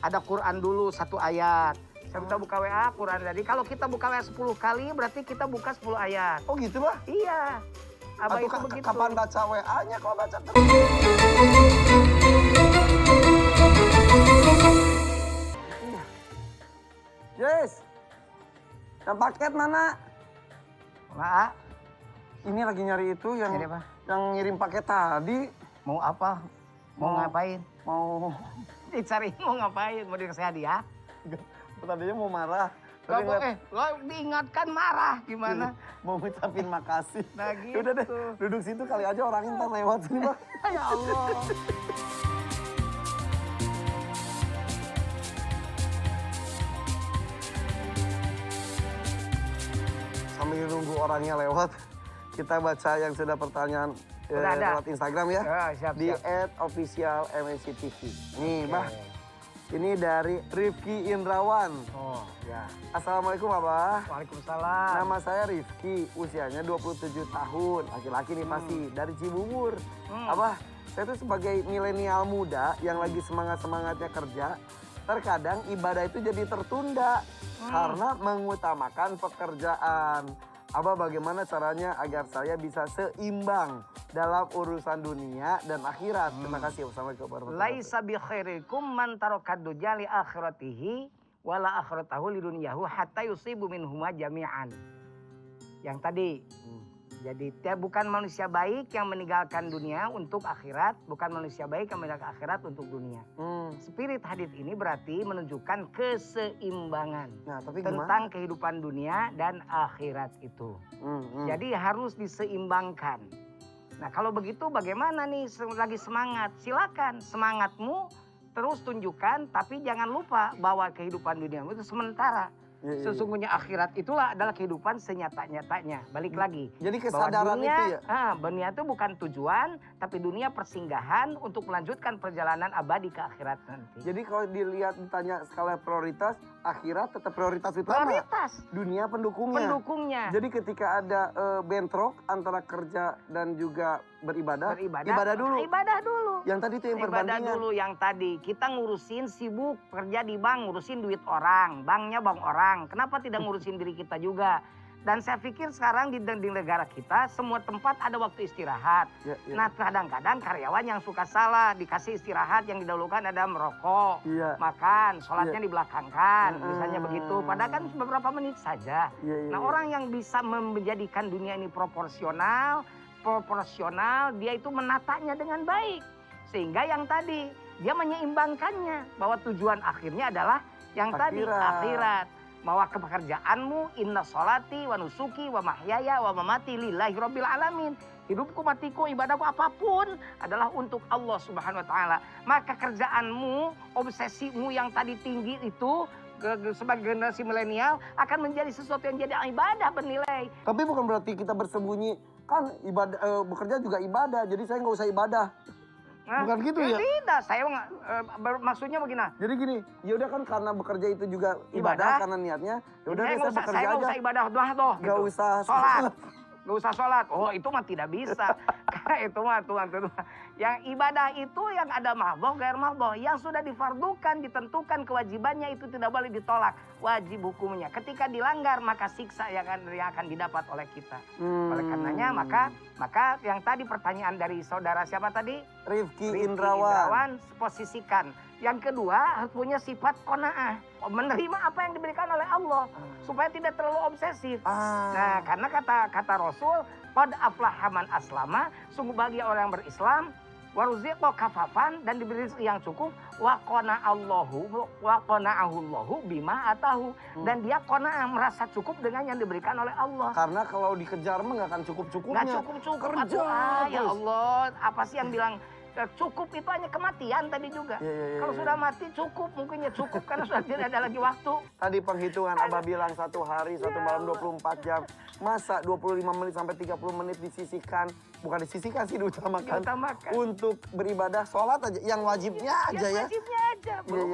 ada Quran dulu 1 ayat. Kita buka WA, Quran tadi. Kalau kita buka WA 10 kali, berarti kita buka 10 ayat. Oh gitu bah? Iya. Abah itu begitu. Kapan baca WA-nya kalau baca terus? Yes. Yang paket mana? Nah, Ini lagi nyari itu yang Nyari apa? yang ngirim paket tadi. mau apa? Mau ngapain? Mau Dicari mau ngapain? Mau dikasih hadiah? tadinya mau marah. Gak Tapi boleh. Lo diingatkan marah gimana? mau ngucapin makasih. Nah gitu. Udah deh, duduk situ kali aja orangnya ntar lewat sini, Bang. Ya Allah. Sambil nunggu orangnya lewat, kita baca yang sudah pertanyaan Udah ada. lewat Instagram ya. Siap, Di siap. @officialmnctv. Nih, Oke. Bah. Ini dari Rifki Indrawan. Oh, ya. Assalamualaikum, Abah. Waalaikumsalam. Nama saya Rifki, usianya 27 tahun. Laki-laki nih pasti, dari Cibubur. Abah, saya tuh sebagai milenial muda yang lagi semangat-semangatnya kerja, terkadang ibadah itu jadi tertunda karena mengutamakan pekerjaan. Abah, bagaimana caranya agar saya bisa seimbang dalam urusan dunia dan akhirat? Terima kasih. Wassalamualaikum warahmatullahi wabarakatuh. Laisa bi khairikum man tarakad dunya li akhiratihi wala akhiratahu li dunyahu hatta yusibu minhuma jami'an. Yang tadi. Jadi bukan manusia baik yang meninggalkan dunia untuk akhirat, bukan manusia baik yang meninggalkan akhirat untuk dunia. Spirit hadits ini berarti menunjukkan keseimbangan Nah, tapi tentang kehidupan dunia dan akhirat itu. Jadi harus diseimbangkan. Nah kalau begitu bagaimana nih lagi semangat? Silakan semangatmu terus tunjukkan, tapi jangan lupa bahwa kehidupan duniamu itu sementara. Sesungguhnya akhirat itulah adalah kehidupan senyata-nyatanya. Balik lagi. Jadi kesadaran dunia, itu ya? Dunia itu bukan tujuan, tapi dunia persinggahan untuk melanjutkan perjalanan abadi ke akhirat nanti. Jadi kalau dilihat ditanya skala prioritas, akhirat tetap prioritas utama. Prioritas. Dunia pendukungnya. Pendukungnya. Jadi ketika ada bentrok antara kerja dan juga beribadah, ibadah dulu. Ibadah dulu. Yang tadi itu yang Ibadah perbandingan. dulu yang tadi. Kita ngurusin sibuk kerja di bank, ngurusin duit orang. Banknya bank orang. Kenapa tidak ngurusin diri kita juga? Dan saya pikir sekarang di negara kita semua tempat ada waktu istirahat. Ya. Nah kadang-kadang karyawan yang suka salah dikasih istirahat yang didahulukan ada merokok, Iya. makan, sholatnya dibelakangkan, misalnya begitu. Padahal kan beberapa menit saja. Iya. Nah orang yang bisa menjadikan dunia ini proporsional, dia itu menatanya dengan baik. Sehingga yang tadi dia menyeimbangkannya bahwa tujuan akhirnya adalah yang tadi akhirat. Bahwa kepekerjaanmu inna sholati wa nusuki wa mahyaya wa mamati lillahi rabbil alamin. Hidupku, matiku, ibadahku apapun adalah untuk Allah Subhanahu wa taala. Maka kerjaanmu, obsesimu yang tadi tinggi itu sebagai generasi milenial akan menjadi sesuatu yang jadi ibadah bernilai. Tapi bukan berarti kita bersembunyi, kan ibadah bekerja juga ibadah, jadi saya nggak usah ibadah. Bukan gitu ya? Tidak, saya maksudnya begini. Jadi gini, ya udah kan karena bekerja itu juga ibadah karena niatnya. Ya udah saya bekerja aja. Saya nggak usah ibadah doh. Nggak usah sholat. Gak usah sholat. Oh itu mah tidak bisa. Itu mah Tuhan. Yang ibadah itu yang ada mahdoh, gair mahdoh. Yang sudah difardukan, ditentukan kewajibannya itu tidak boleh ditolak. Wajib hukumnya. Ketika dilanggar maka siksa yang akan didapat oleh kita. Oleh karenanya maka yang tadi pertanyaan dari saudara siapa tadi? Rifki Indrawan. Posisikan. Yang kedua harus punya sifat qanaah. Menerima apa yang diberikan oleh Allah. Supaya tidak terlalu obsesif. Nah karena kata Rasul. Qad aflaha man aslama. Sungguh bahagia orang yang berislam. Waruziqo kafafan. Dan diberi rezeki yang cukup. Wa qana'ahullahu bima atahu. Dan dia qanaah merasa cukup dengan yang diberikan oleh Allah. Karena kalau dikejar mah gak akan cukup-cukupnya. Gak cukup-cukup. Kerja. Ya Allah. Apa sih yang bilang cukup itu hanya kematian tadi juga. Kalau sudah mati cukup, mungkin ya cukup karena sudah tidak ada lagi waktu. Tadi penghitungan Abah bilang 1 hari, 1 malam 24 jam. Masa 25 menit sampai 30 menit disisihkan, bukan disisihkan sih diutamakan. Untuk beribadah, sholat aja, yang wajibnya aja ya. Yang wajibnya aja, belum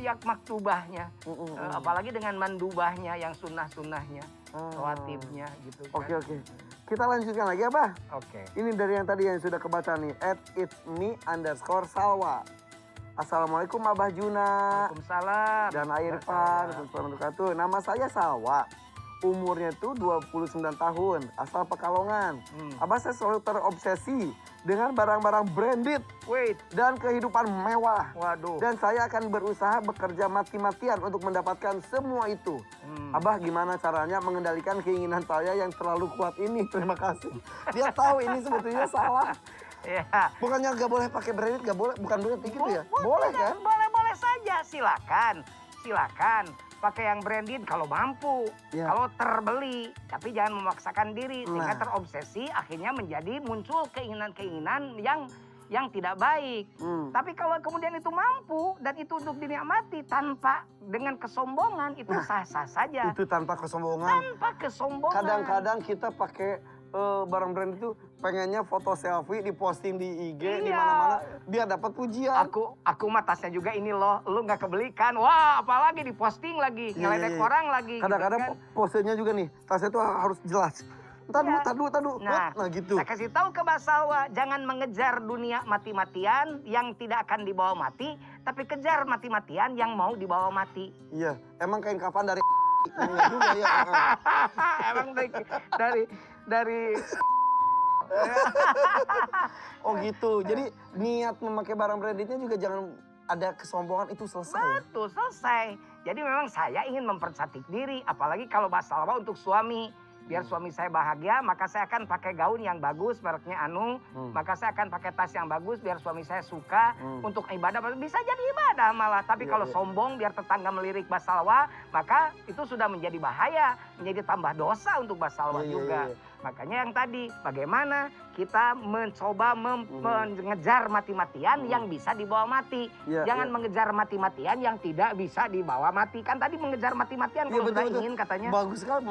yang maktubahnya. Apalagi dengan mandubahnya, yang sunnah-sunnahnya, rawatibnya gitu kan. Oke. Kita lanjutkan lagi Abah. Oke. Ini dari yang tadi yang sudah kebaca nih, @itsme_salwa. Assalamualaikum Abah Juna Waalaikumsalam. dan Irfan. Assalamualaikum wabarakatuh. Nama saya Salwa. Umurnya tuh 29 tahun, asal Pekalongan. Abah, saya selalu terobsesi dengan barang-barang branded Wait, dan kehidupan mewah. waduh. Dan saya akan berusaha bekerja mati-matian untuk mendapatkan semua itu. Abah, gimana caranya mengendalikan keinginan saya yang terlalu kuat ini? Terima kasih. Dia tahu ini sebetulnya salah. Ya. Bukannya nggak boleh pakai branded, nggak boleh, bukan branded gitu ya? Boleh kan? Boleh saja, silakan. Pakai yang branded kalau mampu, Ya. kalau terbeli, tapi jangan memaksakan diri sehingga Nah. terobsesi, akhirnya menjadi muncul keinginan-keinginan yang tidak baik. Tapi kalau kemudian itu mampu dan itu untuk dinikmati tanpa dengan kesombongan, itu sah-sah saja. Itu tanpa kesombongan. Tanpa kesombongan. Kadang-kadang kita pakai barang brand itu pengennya foto selfie diposting di IG di Iya. mana-mana biar dapat pujian. Aku mah tasnya juga ini loh, lu nggak kebelikan. Wah, apalagi diposting lagi, Iya, ngeledek iya. orang lagi. Kadang-kadang gitu kan. posenya juga nih, tasnya tuh harus jelas. Iya. Tadu. Nah, gitu. saya kasih tahu ke Mbak Salwa, jangan mengejar dunia mati-matian yang tidak akan dibawa mati, tapi kejar mati-matian yang mau dibawa mati. Iya, emang kain kafan dari Enggak juga ya. Emang dari Oh gitu. Jadi niat memakai barang brandednya juga jangan ada kesombongan, itu selesai. betul selesai. Jadi memang saya ingin mempercantik diri, apalagi kalau Mbak Salwa untuk suami. Biar suami saya bahagia, maka saya akan pakai gaun yang bagus, mereknya Anung. Maka saya akan pakai tas yang bagus, biar suami saya suka. Untuk ibadah, bisa jadi ibadah malah. Tapi Iya, kalau iya. sombong, biar tetangga melirik Mbak Salwa, maka itu sudah menjadi bahaya. Menjadi tambah dosa untuk Mbak Salwa Iya, iya, juga. iya. Makanya yang tadi, bagaimana kita mencoba mengejar mati-matian yang bisa dibawa mati. Iya, Jangan iya. mengejar mati-matian yang tidak bisa dibawa mati. Kan tadi mengejar mati-matian Iya, kalau sudah betul. ingin katanya. Bagus sekali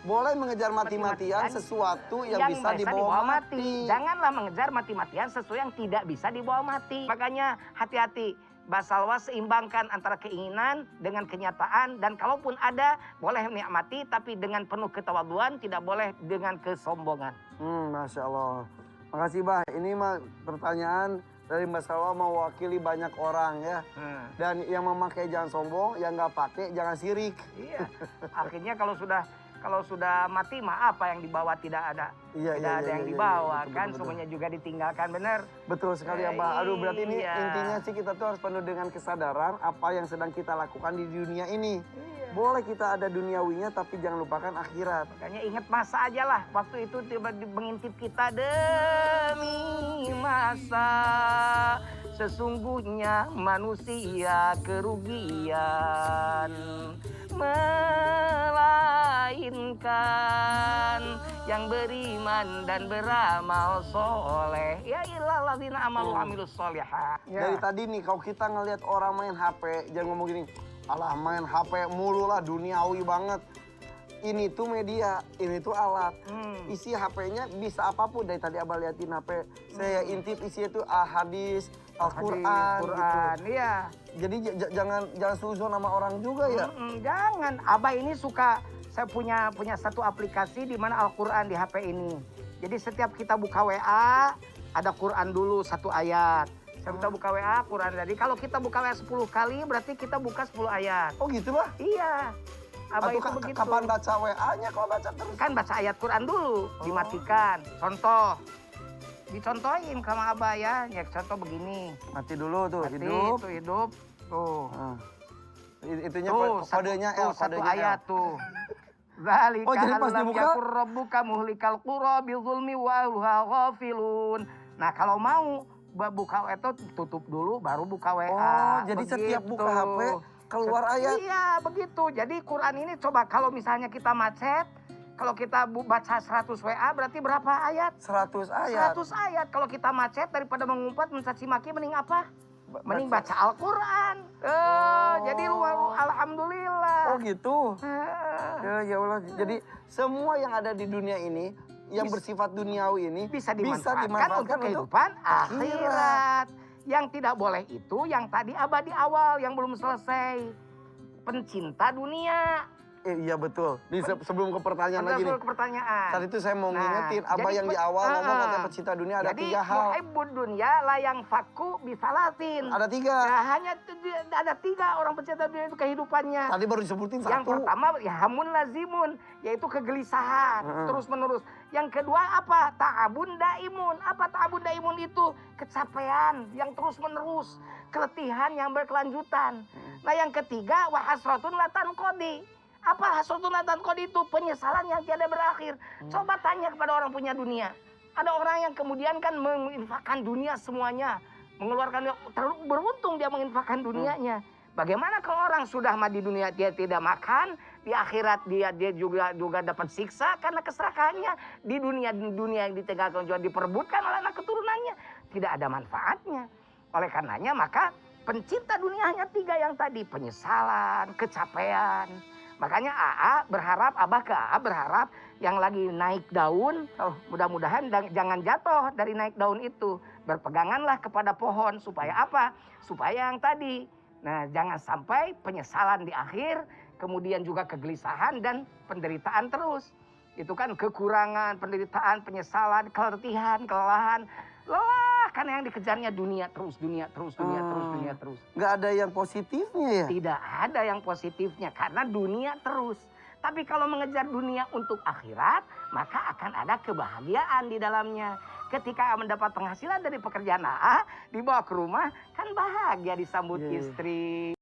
boleh mengejar mati-matian sesuatu yang bisa dibawa mati. Janganlah mengejar mati-matian sesuatu yang tidak bisa dibawa mati. Makanya hati-hati. Mbak Salwa seimbangkan antara keinginan dengan kenyataan. Dan kalaupun ada, boleh menikmati. Tapi dengan penuh ketawaduan, tidak boleh dengan kesombongan. Masya Allah. Makasih Bah, ini mah pertanyaan dari Mbak Salwa mewakili banyak orang ya. Dan yang memakai jangan sombong, yang nggak pakai jangan sirik. Iya. Akhirnya kalau sudah mati mah apa yang dibawa tidak ada. Iya, Tidak iya, ada iya, yang iya, dibawa betul, kan. betul. Semuanya juga ditinggalkan, benar. Betul sekali ya Mbak. Aduh, berarti ini Iya. intinya sih kita tuh harus penuh dengan kesadaran apa yang sedang kita lakukan di dunia ini. Iya. Boleh kita ada duniawinya tapi jangan lupakan akhirat. Makanya ingat masa aja lah. Waktu itu tiba mengintip kita demi masa. Sesungguhnya manusia kerugian. Melainkan yang beriman dan beramal soleh. Ya ilah ladzina amalu amilus solihah. Dari tadi nih kalau kita ngelihat orang main HP, jangan ngomong gini, alah main HP mulu lah, duniawi banget. Ini tuh media, ini tuh alat. Isi HP-nya bisa apapun. Dari tadi Abah liatin HP, saya intip isinya tuh hadis, Al-Quran gitu. Iya. Jadi jangan suzon sama orang juga ya. Jangan. Abah ini suka, saya punya satu aplikasi di mana Al-Quran di HP ini. Jadi setiap kita buka WA, ada Quran dulu satu ayat. Kita buka WA, Quran. Jadi kalau kita buka WA 10 kali, berarti kita buka 10 ayat. Oh gitu Bah? Iya. Abah Atau itu begitu. kapan baca WA-nya kalau baca terus? Kan baca ayat Quran dulu, dimatikan. Contoh. Dicontohin sama Abah ya. Ya contoh begini. Mati dulu tuh, Mati, hidup. tuh hidup. Tuh. Itunya Tuh, kodenya L, satu kodenya L. ayat tuh. Zalika Oh, jadi pas allam dibuka? yakur rabbuka muhlikal qura bizulmi wa ahluha ghafilun. Nah, kalau mau buka WA itu tutup dulu baru buka WA. Oh, jadi setiap buka HP keluar ayat. Iya, begitu. Jadi Quran ini coba kalau misalnya kita macet, kalau kita baca 100 WA berarti berapa ayat? 100 ayat. 100 ayat. Kalau kita macet daripada mengumpat mencaci maki mending apa? Mending baca Al-Quran. Jadi alhamdulillah. Oh gitu. Ya Allah. Jadi semua yang ada di dunia ini yang bersifat duniawi ini Bisa dimanfaatkan untuk kehidupan akhirat. Yang tidak boleh itu yang tadi Abah di awal yang belum selesai. Pencinta dunia. Iya betul. Sebelum ke pertanyaan lagi nih. Ke pertanyaan. Tadi itu saya mau ngingetin Abah jadi yang di awal ngomong katanya pecinta dunia ada 3 hal. Jadi muhibbud dunya la yang faku bisalasin. Ada 3. Ya, hanya ada 3 orang pecinta dunia itu kehidupannya. Tadi baru disebutin 1. Yang pertama ya hamun lazimun, yaitu kegelisahan terus menerus. Yang kedua apa? Ta'abun daimun. Apa ta'abun daimun itu? Kecapean yang terus menerus, keletihan yang berkelanjutan. Nah yang ketiga wahasratun latan kodi. Apa hasratun latan kodi itu? Penyesalan yang tiada berakhir. Coba tanya kepada orang punya dunia. Ada orang yang kemudian kan menginfakkan dunia semuanya, mengeluarkan, beruntung dia menginfakkan dunianya. Bagaimana kalau orang sudah di dunia dia tidak makan, di akhirat dia juga dapat siksa karena keserakahannya. Di dunia yang ditegakkan juga diperebutkan oleh anak keturunannya, tidak ada manfaatnya. Oleh karenanya maka pencinta dunia hanya 3 yang tadi, penyesalan, kecapean. Makanya Abah ke AA berharap yang lagi naik daun, mudah-mudahan jangan jatuh dari naik daun itu. Berpeganganlah kepada pohon supaya apa? Supaya yang tadi. Nah, jangan sampai penyesalan di akhir, kemudian juga kegelisahan dan penderitaan terus. Itu kan kekurangan, penderitaan, penyesalan, keletihan, kelelahan. Lelah karena yang dikejarnya dunia terus. Nggak ada yang positifnya ya? Tidak ada yang positifnya karena dunia terus. Tapi kalau mengejar dunia untuk akhirat, maka akan ada kebahagiaan di dalamnya. Ketika mendapat penghasilan dari pekerjaan AA, dibawa ke rumah, kan bahagia disambut istri.